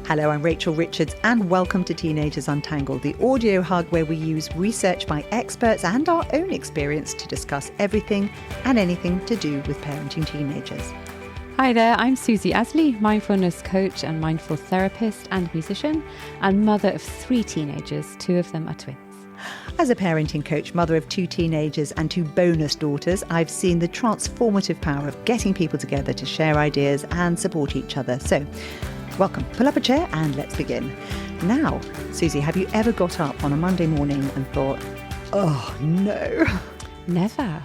Hello, I'm Rachel Richards and welcome to Teenagers Untangled, the audio hug where we use research by experts and our own experience to discuss everything and anything to do with parenting teenagers. Hi there, I'm Susie Asley, mindfulness coach and mindful therapist and musician, and mother of 3 teenagers. 2 of them are twins. As a parenting coach, mother of 2 teenagers and 2 bonus daughters, I've seen the transformative power of getting people together to share ideas and support each other. So, welcome. Pull up a chair and let's begin. Now, Susie, have you ever got up on a Monday morning and thought, oh no? Never.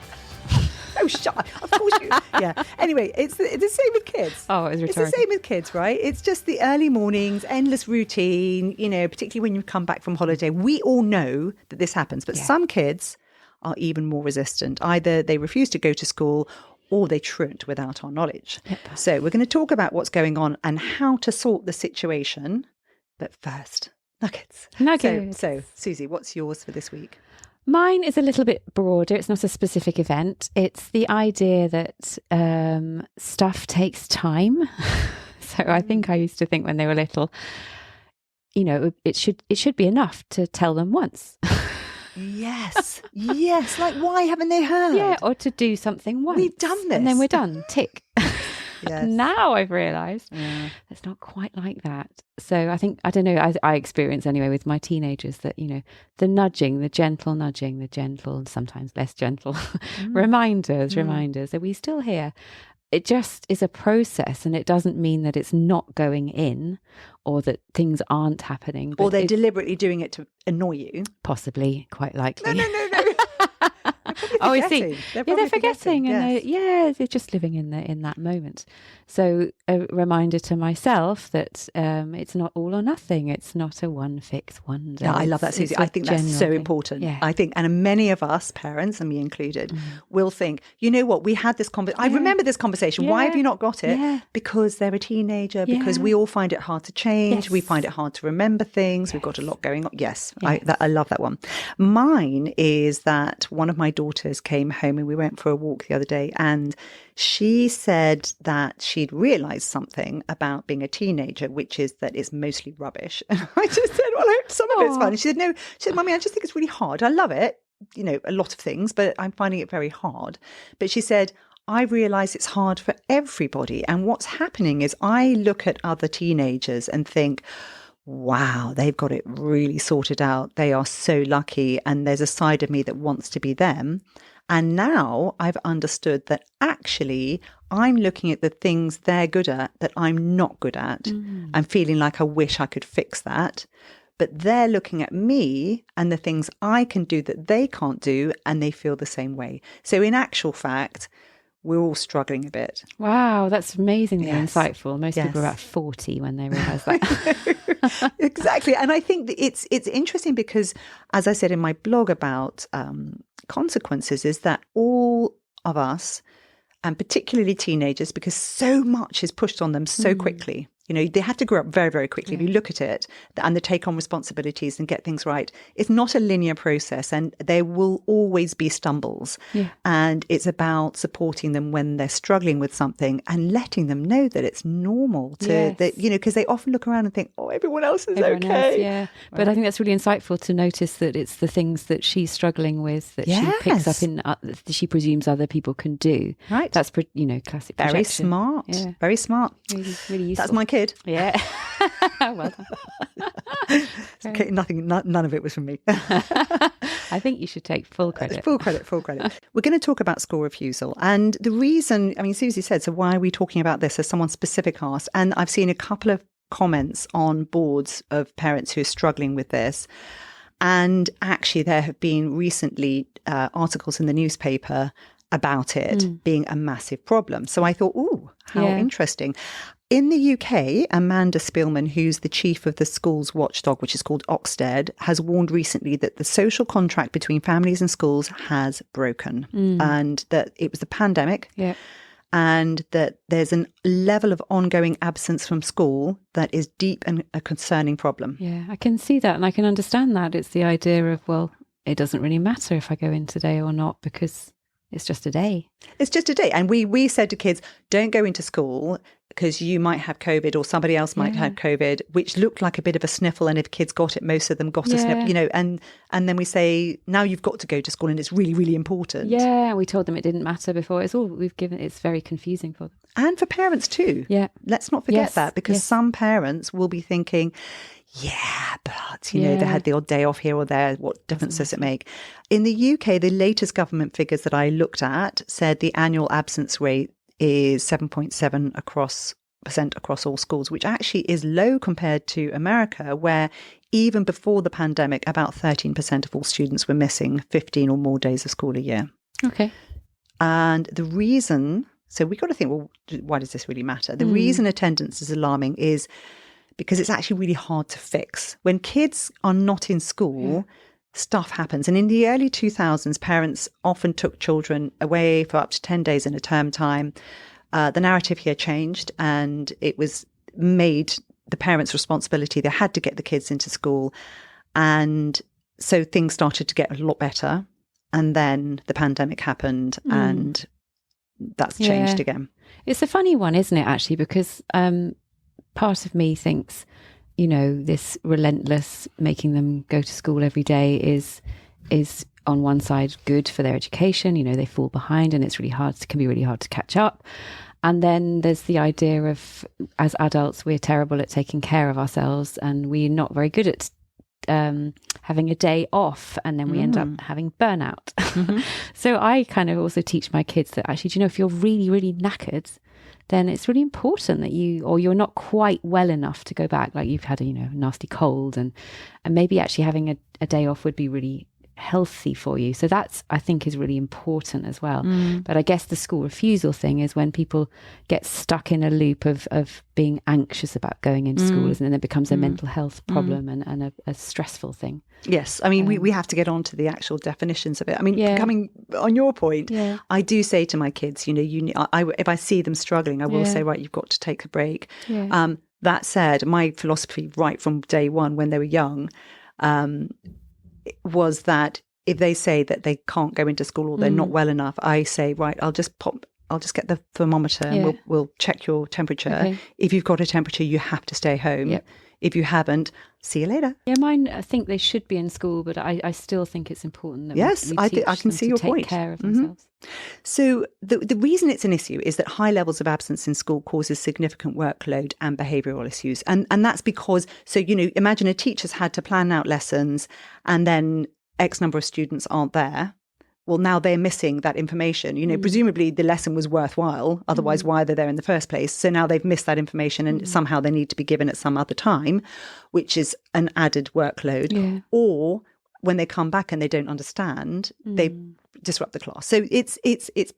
Oh, shut up. Of course you... Yeah. Anyway, it's the same with kids. Oh, it was rhetorical. It's the same with kids, right? It's just the early mornings, endless routine, you know, particularly when you come back from holiday. We all know that this happens, but some kids are even more resistant. Either they refuse to go to school or they truant without our knowledge. Yep. So we're going to talk about what's going on and how to sort the situation. But first, nuggets. So Susie, what's yours for this week? Mine is a little bit broader. It's not a specific event. It's the idea that stuff takes time. So I think I used to think when they were little, you know, it should be enough to tell them once. Yes. Like, why haven't they heard? Yeah, or to do something once. We've done this. And then we're done. Tick. Yes. Now I've realised it's not quite like that. So I don't know, I experience anyway with my teenagers that, you know, the nudging, the gentle nudging, the gentle, sometimes less gentle reminders, are we still here? It just is a process, and it doesn't mean that it's not going in or that things aren't happening. Or they're deliberately doing it to annoy you. Possibly, quite likely. No. Oh, I see. They're forgetting, and yes. they're just living in that moment. So a reminder to myself that it's not all or nothing. It's not a one fix wonder. Yeah, I love that, Susie. I think that's so important. Yeah. I think, and many of us, parents, and me included, will think, you know what, we had this conversation. I remember this conversation. Why have you not got it? Yeah. Because they're a teenager, because we all find it hard to change. Yes. We find it hard to remember things. Yes. We've got a lot going on. Yes. I love that one. Mine is that one of my daughters came home and we went for a walk the other day, and she said that she'd realised something about being a teenager, which is that it's mostly rubbish. And I just said, well, some of it's fun. And she said, no, Mummy, I just think it's really hard. I love it, you know, a lot of things, but I'm finding it very hard. But she said, I realise it's hard for everybody. And what's happening is I look at other teenagers and think, wow, they've got it really sorted out. They are so lucky. And there's a side of me that wants to be them. And now I've understood that actually I'm looking at the things they're good at that I'm not good at. I'm feeling like I wish I could fix that. But they're looking at me and the things I can do that they can't do, and they feel the same way. So in actual fact, we're all struggling a bit. Wow, that's amazingly insightful. Most people are about 40 when they realise that. Exactly. And I think that it's interesting because, as I said in my blog about consequences, is that all of us, and particularly teenagers, because so much is pushed on them so quickly. You know, they have to grow up very, very quickly. If you look at it and they take on responsibilities and get things right, it's not a linear process, and there will always be stumbles. Yeah. And it's about supporting them when they're struggling with something and letting them know that it's normal to, that, you know, because they often look around and think, oh, everyone else is okay. Right. But I think that's really insightful to notice that it's the things that she's struggling with that she picks up in, that she presumes other people can do. Right. That's, you know, classic projection. Very smart. Yeah. Very smart. Really, really useful. That's my kid. Yeah. Well done. Okay, none of it was from me. I think you should take full credit. Full credit. We're going to talk about school refusal. And the reason, I mean, Susie said, so why are we talking about this, as someone specific asked? And I've seen a couple of comments on boards of parents who are struggling with this. And actually, there have been recently articles in the newspaper about it being a massive problem. So I thought, ooh, how interesting. In the UK, Amanda Spielman, who's the chief of the school's watchdog, which is called Ofsted, has warned recently that the social contract between families and schools has broken, and that it was the pandemic, and that there's a level of ongoing absence from school that is deep and a concerning problem. Yeah, I can see that, and I can understand that. It's the idea of, well, it doesn't really matter if I go in today or not, because It's just a day. It's just a day. And we said to kids, don't go into school because you might have COVID or somebody else might have COVID, which looked like a bit of a sniffle. And if kids got it, most of them got a sniffle, and then we say, now you've got to go to school and it's really, really important. Yeah, we told them it didn't matter before. It's all we've given. It's very confusing for them. And for parents too. Yeah. Let's not forget that, because some parents will be thinking, yeah, but, you know, they had the odd day off here or there. What difference does it make? In the UK, the latest government figures that I looked at said the annual absence rate is 7.7% across all schools, which actually is low compared to America, where even before the pandemic, about 13% of all students were missing 15 or more days of school a year. Okay. And the reason, so we've got to think, well, why does this really matter? The reason attendance is alarming is because it's actually really hard to fix. When kids are not in school, stuff happens. And in the early 2000s, parents often took children away for up to 10 days in a term time. The narrative here changed, and it was made the parents' responsibility. They had to get the kids into school. And so things started to get a lot better. And then the pandemic happened, and that's changed again. It's a funny one, isn't it, actually? Because part of me thinks, you know, this relentless making them go to school every day is on one side good for their education. You know, they fall behind and it's really hard, it can be really hard to catch up. And then there's the idea of, as adults, we're terrible at taking care of ourselves and we're not very good at having a day off, and then we end up having burnout. So I kind of also teach my kids that actually, do you know, if you're really, really knackered, then it's really important that you're not quite well enough to go back, like you've had a, nasty cold, and maybe actually having a day off would be really healthy for you. So that's, I think, is really important as well. But I guess the school refusal thing is when people get stuck in a loop of being anxious about going into school, and then it becomes a mental health problem and a stressful thing. Yes. I mean, we have to get on to the actual definitions of it. I mean, coming on your point, I do say to my kids, if I see them struggling, I will say, right, you've got to take a break. That said, my philosophy right from day one when they were young was that if they say that they can't go into school or they're not well enough, I say, right, I'll just get the thermometer and we'll check your temperature. Okay. If you've got a temperature, you have to stay home. Yep. If you haven't, see you later. Yeah, mine, I think they should be in school, but I still think it's important that we I teach can see your take point. Care of themselves. So the reason it's an issue is that high levels of absence in school causes significant workload and behavioural issues. And that's because, imagine a teacher's had to plan out lessons and then X number of students aren't there. Well, now they're missing that information. Presumably the lesson was worthwhile. Otherwise, why are they there in the first place? So now they've missed that information and somehow they need to be given at some other time, which is an added workload. Yeah. Or when they come back and they don't understand, they disrupt the class. So it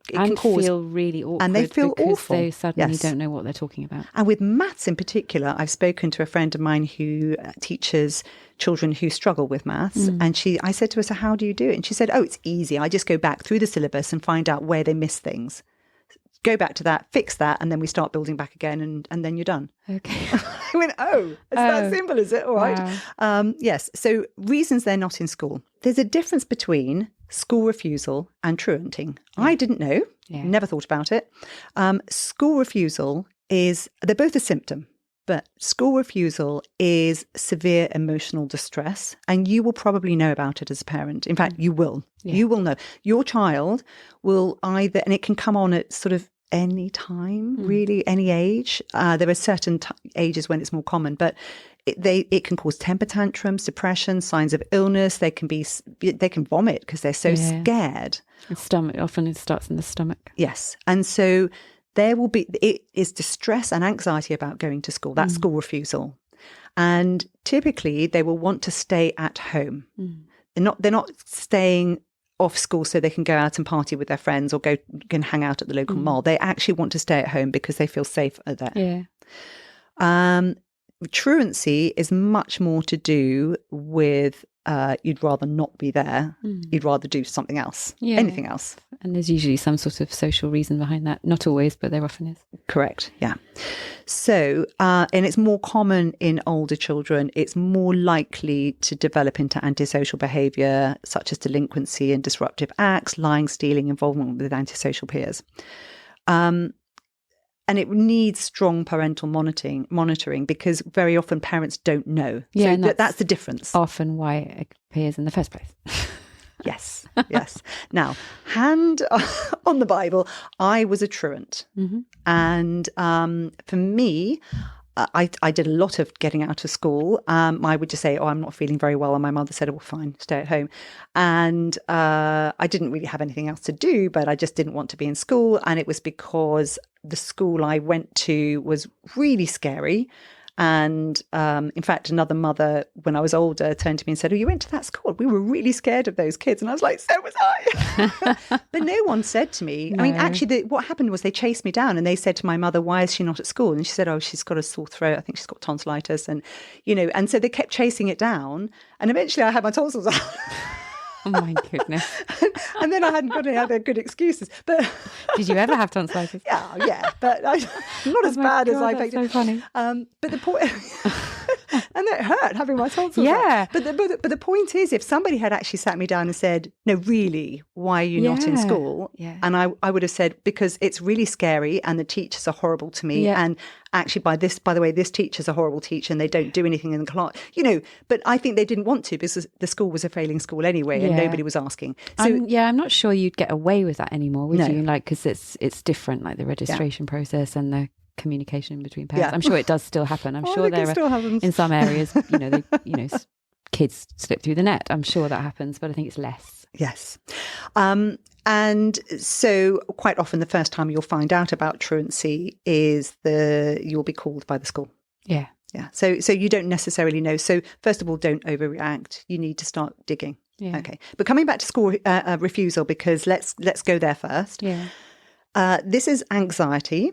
can cause, feel really awkward, and they feel because awful. They suddenly don't know what they're talking about. And with maths in particular, I've spoken to a friend of mine who teaches children who struggle with maths, and I said to her, so how do you do it? And she said, oh, it's easy. I just go back through the syllabus and find out where they miss things. Go back to that, fix that, and then we start building back again, and then you're done. Okay. I went, it's that simple, is it? All right. Wow. Yes. So reasons they're not in school. There's a difference between school refusal and truanting. I didn't know. Never thought about it. School refusal they're both a symptom, but school refusal is severe emotional distress, and you will probably know about it as a parent. In fact, you will. Yeah. You will know. Your child will either, and it can come on at sort of any time, really, any age. There are certain ages when it's more common, but it can cause temper tantrums, depression, signs of illness. They can vomit because they're so scared. Often it starts in the stomach. Yes, and so it is distress and anxiety about going to school. That's school refusal, and typically they will want to stay at home. They're not staying off school so they can go out and party with their friends or can hang out at the local mall. They actually want to stay at home because they feel safe there. Truancy is much more to do with you'd rather not be there. You'd rather do something else, anything else. And there's usually some sort of social reason behind that. Not always, but there often is. Correct, yeah. So, and it's more common in older children. It's more likely to develop into antisocial behaviour, such as delinquency and disruptive acts, lying, stealing, involvement with antisocial peers. And it needs strong parental monitoring because very often parents don't know. Yeah, so that's the difference. Often why it appears in the first place. Yes. Now, hand on the Bible, I was a truant. Mm-hmm. And for me, I did a lot of getting out of school. I would just say, I'm not feeling very well. And my mother said, well, fine, stay at home. And I didn't really have anything else to do, but I just didn't want to be in school. And it was because the school I went to was really scary. And in fact, another mother, when I was older, turned to me and said, you went to that school? We were really scared of those kids. And I was like, so was I. But no one said to me. No. I mean, actually, what happened was they chased me down and they said to my mother, why is she not at school? And she said, she's got a sore throat. I think she's got tonsillitis. And, and so they kept chasing it down. And eventually I had my tonsils out. Oh my goodness. And then I hadn't got any other good excuses. But did you ever have tonsillitis? Yeah. But not as bad as I think. That's so funny. But the point, and it hurt having my tonsils. Yeah. But the point is, if somebody had actually sat me down and said, no, really, why are you not in school? Yeah. And I would have said, because it's really scary and the teachers are horrible to me. Yeah. And actually, by the way, this teacher's a horrible teacher and they don't do anything in the class, but I think they didn't want to because the school was a failing school anyway and nobody was asking. So I'm not sure you'd get away with that anymore, would you? Like, because it's different, like the registration process and the communication between parents. Yeah. I'm sure it does still happen. I'm sure there are in some areas, kids slip through the net. I'm sure that happens, but I think it's less. Yes. And so quite often the first time you'll find out about truancy is you'll be called by the school. Yeah. Yeah. So you don't necessarily know. So first of all, don't overreact. You need to start digging. Yeah. Okay. But coming back to school refusal, because let's go there first. Yeah. This is anxiety.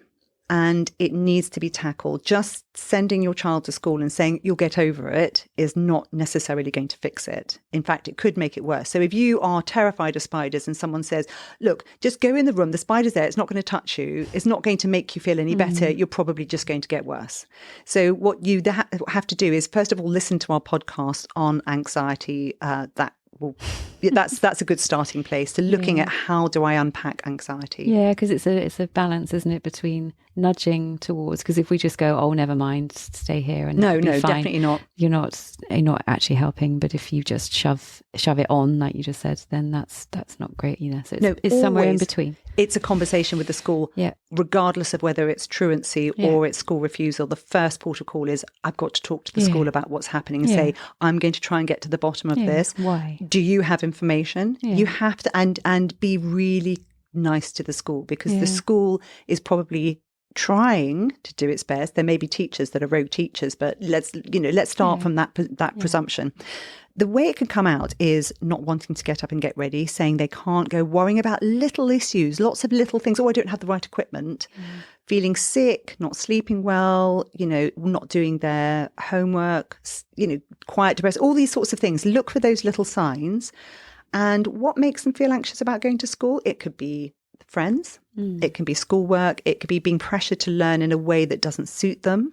And it needs to be tackled. Just sending your child to school and saying you'll get over it is not necessarily going to fix it. In fact, it could make it worse. So if you are terrified of spiders and someone says, look, just go in the room, the spider's there, it's not going to touch you, it's not going to make you feel any better, you're probably just going to get worse. So what you have to do is, first of all, listen to our podcast on anxiety. That's a good starting place to looking at how do I unpack anxiety. Yeah, because it's a balance, isn't it, between nudging towards, because if we just go, oh, never mind, stay here and no, be fine, definitely not. You're not actually helping. But if you just shove it on, like you just said, then that's not great either. So it's somewhere in between. It's a conversation with the school, regardless of whether it's truancy or it's school refusal. The first port of call is, I've got to talk to the school about what's happening and say, I'm going to try and get to the bottom of this. Why? Do you have information? Yeah. You have to, and be really nice to the school, because the school is probably trying to do its best. There may be teachers that are rogue teachers, but let's start from that presumption. The way it can come out is not wanting to get up and get ready, saying they can't go, worrying about little issues, lots of little things. Oh, I don't have the right equipment, feeling sick, not sleeping well, not doing their homework, quiet, depressed, all these sorts of things. Look for those little signs. And what makes them feel anxious about going to school? It could be friends, it can be schoolwork, it could be being pressured to learn in a way that doesn't suit them.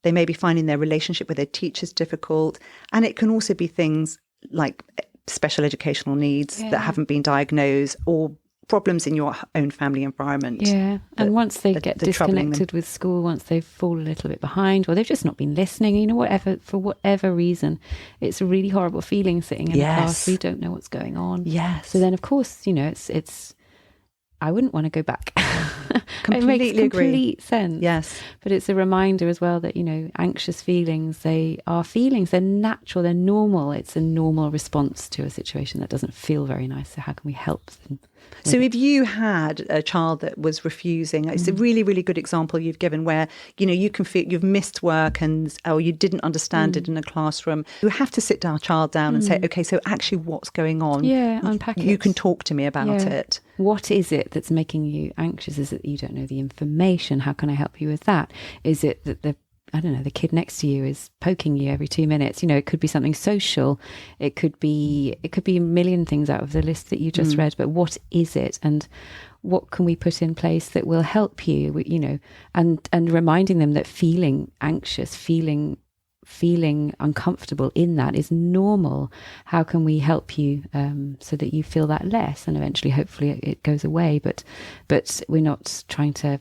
They may be finding their relationship with their teachers difficult. And it can also be things like special educational needs that haven't been diagnosed, or problems in your own family environment. Yeah. And once they get disconnected with school, once they fall a little bit behind, or they've just not been listening, for whatever reason, it's a really horrible feeling sitting in a class. We don't know what's going on. Yes. So then, of course, it's I wouldn't want to go back. Completely it makes complete agree. sense. Yes. But it's a reminder as well that, anxious feelings, they are feelings, they're natural, they're normal. It's a normal response to a situation that doesn't feel very nice. So how can we help them? So if you had a child that was refusing, it's a really, really good example you've given where, you can feel you've missed work or you didn't understand it in a classroom. You have to sit child down and say, okay, so actually what's going on? Yeah, unpack it. You can talk to me about it. What is it that's making you anxious? Is it that you don't know the information? How can I help you with that? Is it that the kid next to you is poking you every 2 minutes? It could be something social. It could be a million things out of the list that you just read. But what is it? And what can we put in place that will help you, and reminding them that feeling anxious, feeling uncomfortable in that is normal. How can we help you so that you feel that less, and eventually hopefully it goes away, but we're not trying to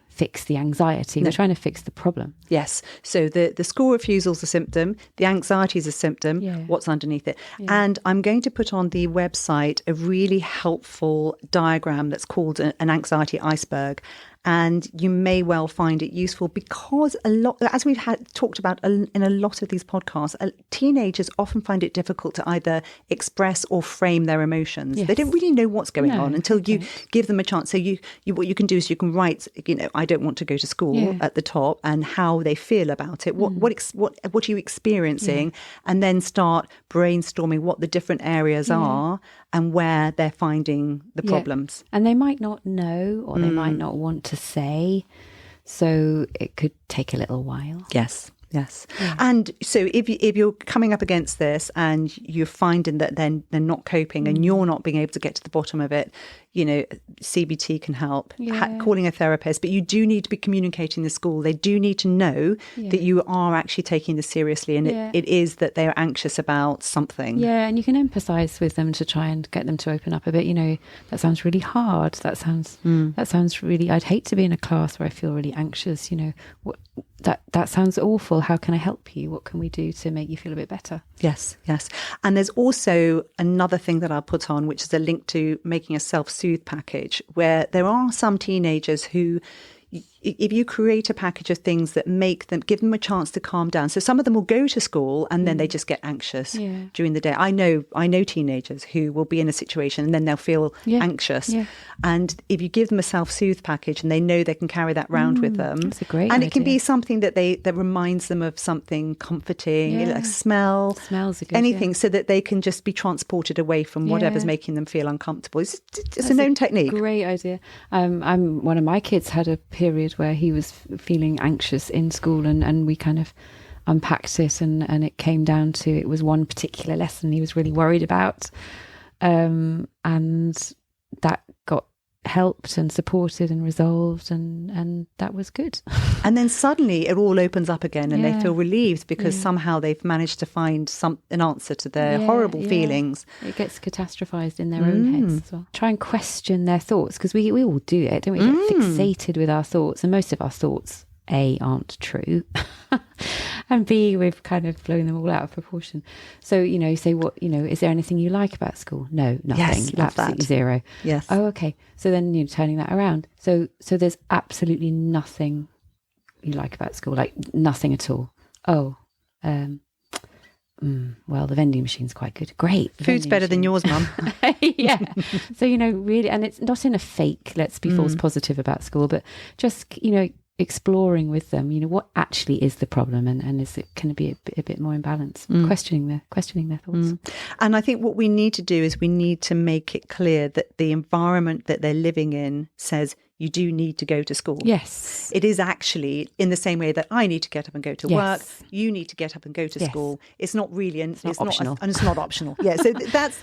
fix the anxiety. We're trying to fix the problem. Yes. So the school refusal is a symptom, the anxiety is a symptom, what's underneath it. And I'm going to put on the website a really helpful diagram that's called an anxiety iceberg. And you may well find it useful because as we've talked about in a lot of these podcasts, teenagers often find it difficult to either express or frame their emotions. Yes. They don't really know what's going on until you give them a chance. So what you can do is you can write, I don't want to go to school at the top, and how they feel about it. What are you experiencing? And then start brainstorming what the different areas are and where they're finding the problems. And they might not know, or they might not want to say, so it could take a little while. Yes. And so if you're coming up against this and you're finding that then they're not coping and you're not being able to get to the bottom of it, CBT can help, calling a therapist, but you do need to be communicating the school. They do need to know that you are actually taking this seriously, and it is that they're anxious about something. Yeah, and you can empathise with them to try and get them to open up a bit. That sounds really hard. That sounds really, I'd hate to be in a class where I feel really anxious. That sounds awful. How can I help you? What can we do to make you feel a bit better? Yes. And there's also another thing that I'll put on, which is a link to making a self-soothe package, where there are some teenagers who, if you create a package of things that give them a chance to calm down. So some of them will go to school and then they just get anxious during the day. I know teenagers who will be in a situation and then they'll feel anxious. Yeah. And if you give them a self-soothe package and they know they can carry that round with them. That's a great And idea. it can be something that reminds them of something comforting, like smell, smells are good, anything, so that they can just be transported away from whatever's making them feel uncomfortable. It's a known technique. Great idea. One of my kids had a period where he was feeling anxious in school, and we kind of unpacked it, and it came down to, it was one particular lesson he was really worried about, and that got helped and supported and resolved, and that was good. And then suddenly it all opens up again, and they feel relieved because somehow they've managed to find an answer to their horrible feelings. It gets catastrophized in their own heads as well. Try and question their thoughts, because we all do it, don't we? Get fixated with our thoughts, and most of our thoughts, A, aren't true, and B, we've kind of blown them all out of proportion. So, say, what, is there anything you like about school? No, nothing. Yes, love absolutely that. Zero. Yes. Oh, okay. So then, turning that around. So there's absolutely nothing you like about school, like nothing at all. Oh, well, the vending machine's quite good. Great. Food's better than yours, Mum. Yeah. So, really, and it's not in a fake, let's be false positive about school, but just, exploring with them, what actually is the problem, and is it can it be a bit more in balance? Questioning their thoughts. And I think what we need to do is we need to make it clear that the environment that they're living in says you do need to go to school. Yes. It is actually in the same way that I need to get up and go to work. You need to get up and go to school. It's not really, and it's not optional. And it's not optional. Yeah. So that's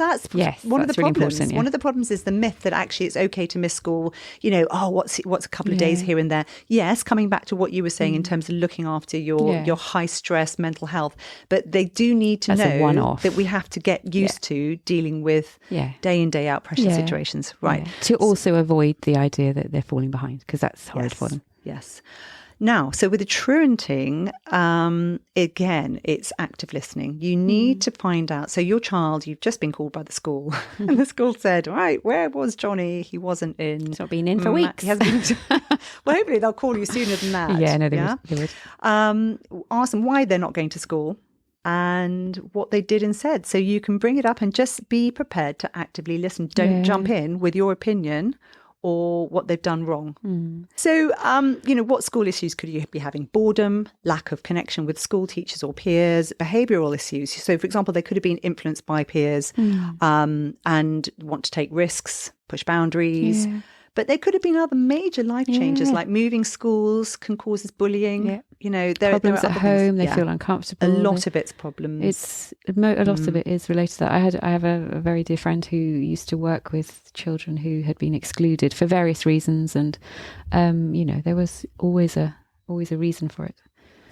one of the really problems. Important, One of the problems is the myth that actually it's okay to miss school. What's a couple of days here and there. Yes, coming back to what you were saying in terms of looking after your high stress mental health, but they do need to know that we have to get used to dealing with day in, day out pressure situations. Right. To also avoid the idea that they're falling behind, because that's horrid for them. Yes. Now, so with the truanting, again, it's active listening. You need to find out. So your child, you've just been called by the school, and the school said, right, where was Johnny? He wasn't in. He's not been in for weeks. He hasn't been. Well, hopefully they'll call you sooner than that. Yeah, no, they would. Ask them why they're not going to school and what they did instead. So you can bring it up and just be prepared to actively listen. Don't jump in with your opinion or what they've done wrong. So, what school issues could you be having? Boredom, lack of connection with school teachers or peers, behavioural issues. So, for example, they could have been influenced by peers and want to take risks, push boundaries. But there could have been other major life changes, like moving schools can cause bullying. Yeah. You know, problems there are at other home, things. they feel uncomfortable. A lot of it's problems. It's a lot of it is related to that. I have a very dear friend who used to work with children who had been excluded for various reasons, and you know, there was always a reason for it.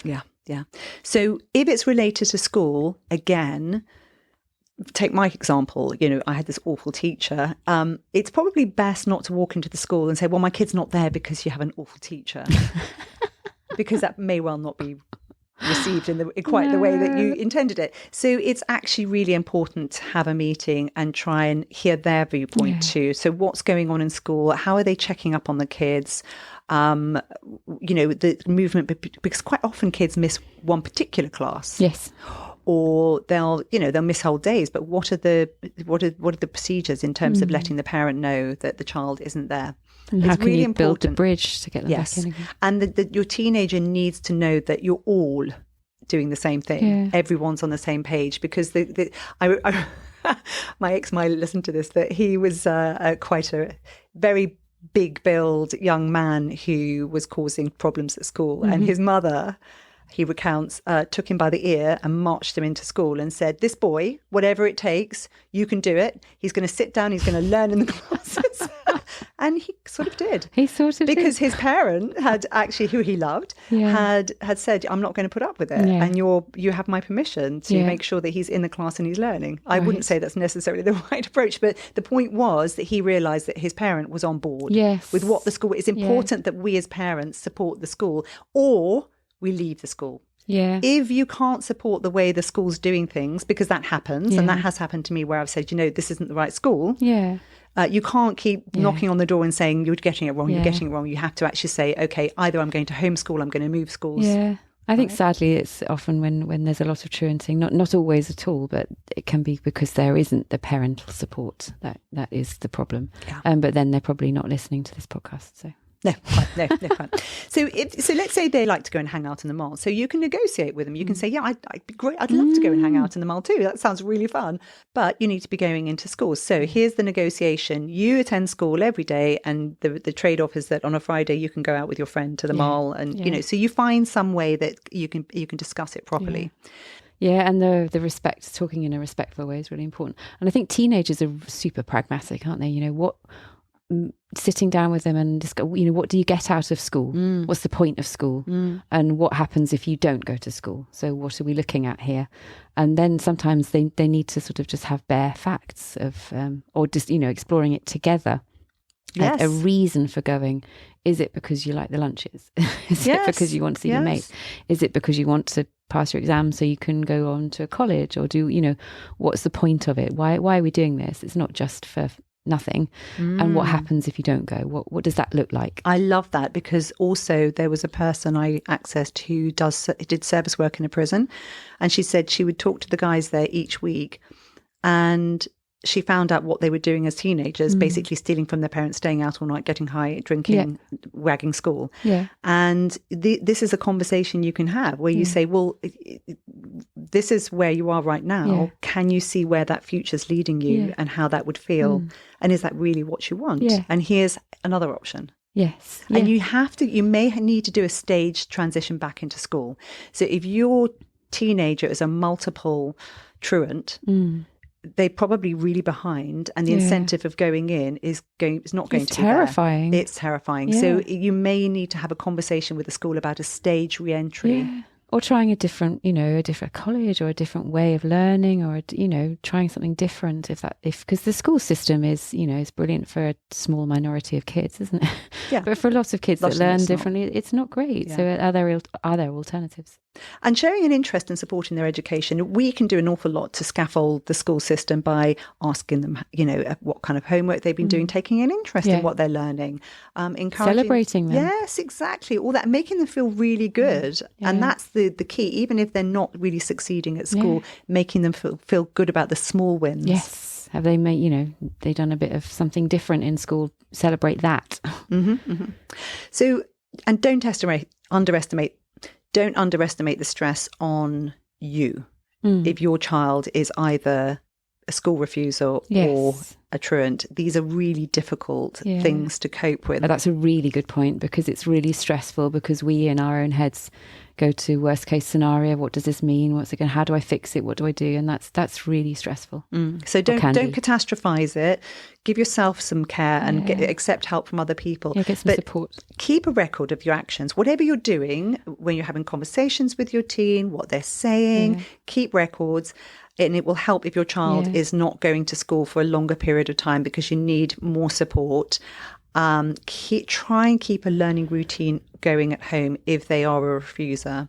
Yeah. So if it's related to school, again, take my example, you know, I had this awful teacher. It's probably best not to walk into the school and say, well, my kid's not there because you have an awful teacher. Because that may well not be received in quite the way that you intended it. So it's actually really important to have a meeting and try and hear their viewpoint too. So what's going on in school? How are they checking up on the kids? You know, the movement, because quite often kids miss one particular class. Yes. Or they'll miss whole days. But what are the procedures in terms of letting the parent know that the child isn't there? And how can you build the bridge to get them back in again? And your teenager needs to know that you're all doing the same thing. Yeah. Everyone's on the same page, because my ex might listen to this, that he was quite a very big build young man who was causing problems at school. And his mother, he recounts, took him by the ear and marched him into school and said, this boy, whatever it takes, you can do it. He's going to sit down, he's going to learn in the classes. And he sort of did. Because his parent had actually, who he loved, had said, I'm not going to put up with it. Yeah. And you have my permission to make sure that he's in the class and he's learning. I wouldn't say that's necessarily the right approach, but the point was that he realised that his parent was on board with what the school. It's important that we as parents support the school, or we leave the school. Yeah. If you can't support the way the school's doing things, because that happens, and that has happened to me where I've said, you know, this isn't the right school. Yeah. You can't keep knocking on the door and saying, you're getting it wrong, you're getting it wrong. You have to actually say, okay, either I'm going to homeschool, I'm going to move schools. Yeah. I think sadly it's often when there's a lot of truanting, not always at all, but it can be because there isn't the parental support. That is the problem. Yeah. But then they're probably not listening to this podcast, so. No. So let's say they like to go and hang out in the mall. So you can negotiate with them. You can say, yeah, I'd be great. I'd love to go and hang out in the mall too. That sounds really fun. But you need to be going into school. So here's the negotiation. You attend school every day, and the trade-off is that on a Friday you can go out with your friend to the mall, and you know, so you find some way that you can discuss it properly. Yeah, and the respect, talking in a respectful way is really important. And I think teenagers are super pragmatic, aren't they? You know, sitting down with them and discuss, you know, what do you get out of school? What's the point of school? And what happens if you don't go to school? So what are we looking at here? And then sometimes they need to sort of just have bare facts of, or just, you know, exploring it together. Yes. A reason for going. Is it because you like the lunches? Is it because you want to see your mates? Is it because you want to pass your exam so you can go on to college? Or do, you know, what's the point of it? Why are we doing this? It's not just for nothing. And what happens if you don't go? What does that look like? I love that, because also there was a person I accessed who did service work in a prison, and she said she would talk to the guys there each week, and she found out what they were doing as teenagers, basically stealing from their parents, staying out all night, getting high, drinking, wagging school. Yeah. And this is a conversation you can have where you say, well, this is where you are right now. Yeah. Can you see where that future's leading you and how that would feel? And is that really what you want? Yeah. And here's another option. Yes. And you may need to do a staged transition back into school. So if your teenager is a multiple truant, they're probably really behind, and the incentive of going in is not going to be terrifying. There. It's terrifying. Yeah. So you may need to have a conversation with the school about a stage re-entry. Yeah. Or trying a different college, or a different way of learning, or, you know, trying something different because the school system is, you know, is brilliant for a small minority of kids, isn't it? Yeah. But for lots of kids that learn differently, it's not great. Yeah. So are there alternatives? And showing an interest in supporting their education, we can do an awful lot to scaffold the school system by asking them, you know, what kind of homework they've been doing, taking an interest in what they're learning, encouraging, celebrating them. Yes, exactly. All that, making them feel really good. Yeah. And that's the key, even if they're not really succeeding at school, making them feel good about the small wins. Yes. Have they made, you know, they done a bit of something different in school? Celebrate that. So, and don't underestimate the stress on you if your child is either a school refusal or a truant, these are really difficult things to cope with. But that's a really good point, because it's really stressful, because we in our own heads go to worst case scenario. What does this mean? What's it going? How do I fix it? What do I do? And that's really stressful. So don't catastrophize it. Give yourself some care and accept help from other people. Yeah, get some support. Keep a record of your actions. Whatever you're doing when you're having conversations with your teen, what they're saying, keep records. And it will help if your child is not going to school for a longer period of time because you need more support. Try and keep a learning routine going at home if they are a refuser.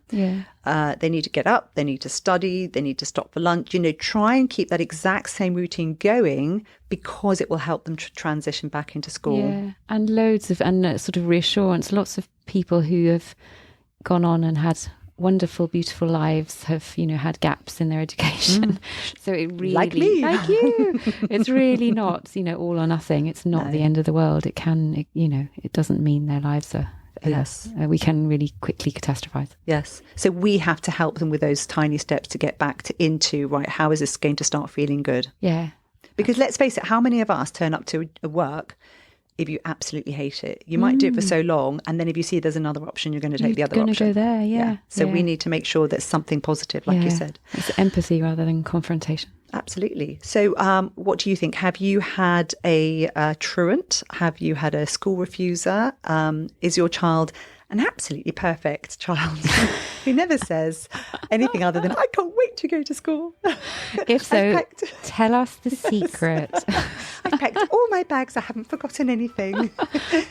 They need to get up, they need to study, they need to stop for lunch. Try and keep that exact same routine going, because it will help them transition back into school. And loads of sort of reassurance. Lots of people who have gone on and had wonderful, beautiful lives have, had gaps in their education. So it really, like me, like you, it's really not, all or nothing. It's not the end of the world. It can, it doesn't mean their lives are. Yes. We can really quickly catastrophize. Yes. So we have to help them with those tiny steps to get back into, right, how is this going to start feeling good? Yeah. Because let's face it, how many of us turn up to a work if you absolutely hate it? You might do it for so long, and then if you see there's another option, you're going to take the other option. You're going to go there, So we need to make sure there's something positive, like you said. It's empathy rather than confrontation. Absolutely. So what do you think? Have you had a truant? Have you had a school refuser? Is your child an absolutely perfect child who never says anything other than, I can't wait to go to school? If so, tell us the secret. I've packed all my bags. I haven't forgotten anything.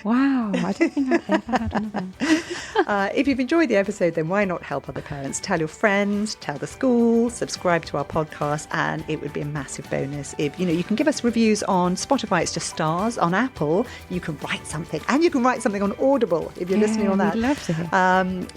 Wow. I don't think I've ever had one of them. If you've enjoyed the episode, then why not help other parents? Tell your friends, tell the school, subscribe to our podcast, and it would be a massive bonus if, you can give us reviews on Spotify. It's just stars. On Apple, you can write something, and you can write something on Audible if you're listening on that. We'd love to hear.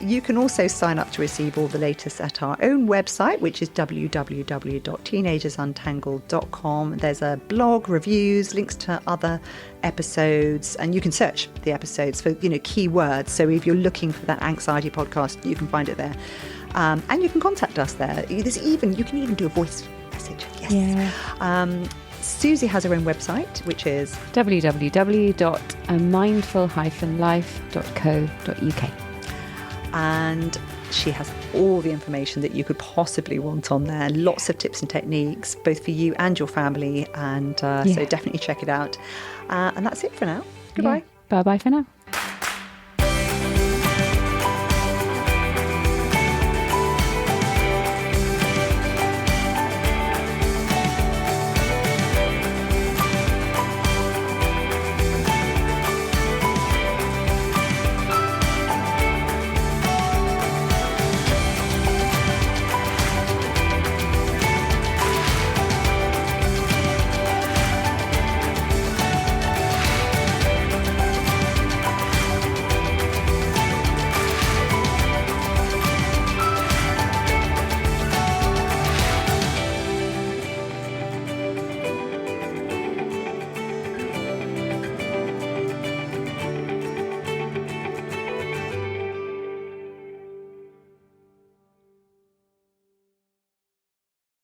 You can also sign up to receive all the latest at our own website, which is www.teenagersuntangled.com. There's a blog, reviews, links to other episodes, and you can search the episodes for keywords. So if you're looking for that anxiety podcast, you can find it there, and you can contact us there. You can even do a voice message. Susie has her own website, which is www.mindful-life.co.uk, and she has all the information that you could possibly want on there. Lots of tips and techniques, both for you and your family, and so definitely check it out. And that's it for now. Goodbye. Bye-bye for now.